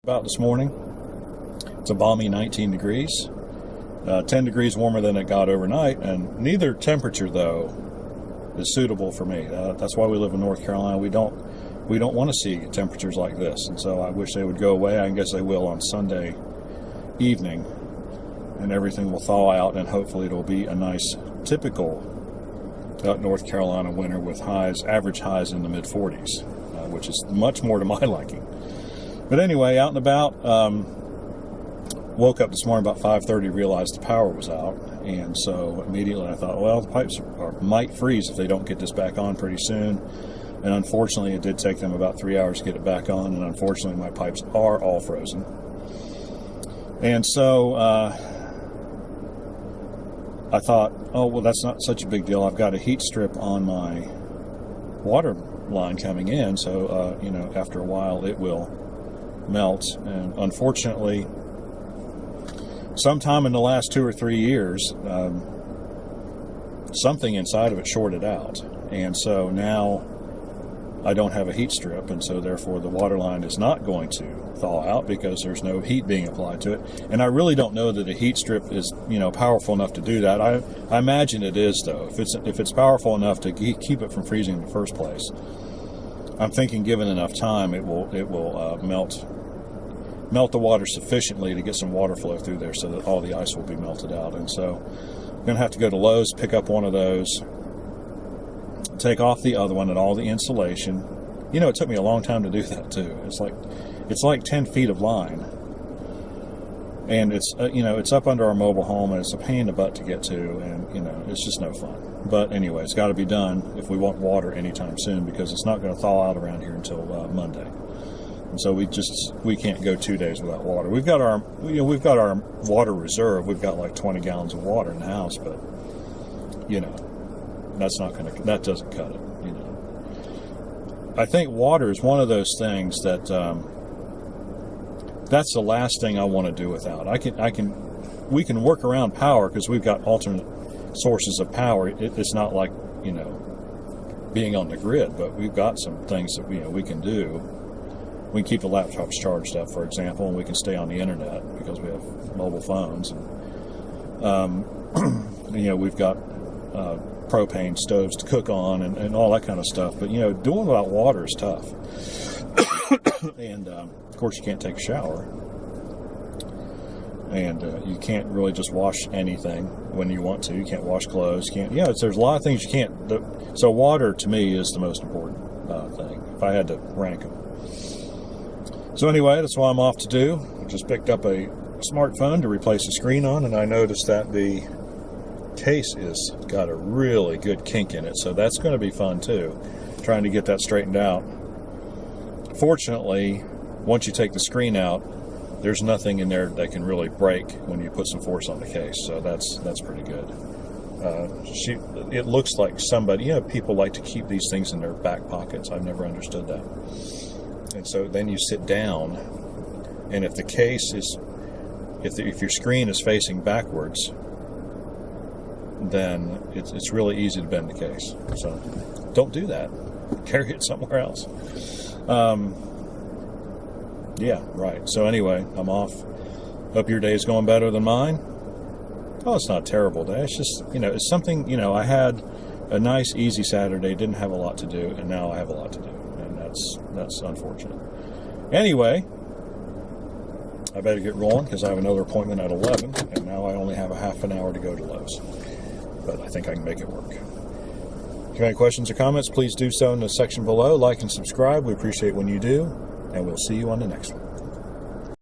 About this morning, it's a balmy 19 degrees, 10 degrees warmer than it got overnight, and neither temperature though is suitable for me. That's why we live in North Carolina. We don't want to see temperatures like this, and so I wish they would go away. I guess they will on Sunday evening, and everything will thaw out, and hopefully it'll be a nice typical North Carolina winter with average highs in the mid 40s, which is much more to my liking. But anyway, out and about, woke up this morning about 5:30, realized the power was out, and so immediately I thought, well, the pipes might freeze if they don't get this back on pretty soon. And unfortunately, it did take them about 3 hours to get it back on, and unfortunately, my pipes are all frozen. And so I thought, oh, well, that's not such a big deal. I've got a heat strip on my water line coming in, so, after a while, it will melt. And unfortunately, sometime in the last 2 or 3 years, something inside of it shorted out, and so now I don't have a heat strip, and so therefore the water line is not going to thaw out because there's no heat being applied to it. And I really don't know that a heat strip is powerful enough to do that. I imagine it is, though. If it's powerful enough to keep it from freezing in the first place, I'm thinking given enough time, it will melt the water sufficiently to get some water flow through there so that all the ice will be melted out. And so I'm going to have to go to Lowe's, pick up one of those, take off the other one and all the insulation. It took me a long time to do that too. It's like 10 feet of line, and it's up under our mobile home, and it's a pain in the butt to get to, and it's just no fun. But anyway, it's got to be done if we want water anytime soon, because it's not going to thaw out around here until Monday. And so we can't go 2 days without water. We've got our water reserve. We've got like 20 gallons of water in the house, but that doesn't cut it. I think water is one of those things that that's the last thing I want to do without. We can work around power because we've got alternate sources of power. It's not like being on the grid, but we've got some things that we can do. We can keep the laptops charged up, for example, and we can stay on the internet because we have mobile phones. And we've got propane stoves to cook on and all that kind of stuff. But doing without water is tough. And of course, you can't take a shower, and you can't really just wash anything when you want to. You can't wash clothes. You can't. There's a lot of things you can't. So water to me is the most important thing if I had to rank them. So anyway, that's what I'm off to do. I just picked up a smartphone to replace the screen on, and I noticed that the case is got a really good kink in it, so that's going to be fun too, trying to get that straightened out. Fortunately, once you take the screen out, there's nothing in there that can really break when you put some force on the case, so that's pretty good. It looks like somebody, people like to keep these things in their back pockets. I've never understood that. And so then you sit down, and if the case is, if your screen is facing backwards, then it's really easy to bend the case. So don't do that. Carry it somewhere else. Yeah, right. So anyway, I'm off. Hope your day is going better than mine. Oh, it's not a terrible day. It's just, it's something, I had a nice, easy Saturday, didn't have a lot to do, and now I have a lot to do. And that's unfortunate. Anyway, I better get rolling because I have another appointment at 11, and now I only have a half an hour to go to Lowe's. But I think I can make it work. If you have any questions or comments, please do so in the section below. Like and subscribe. We appreciate when you do, and we'll see you on the next one.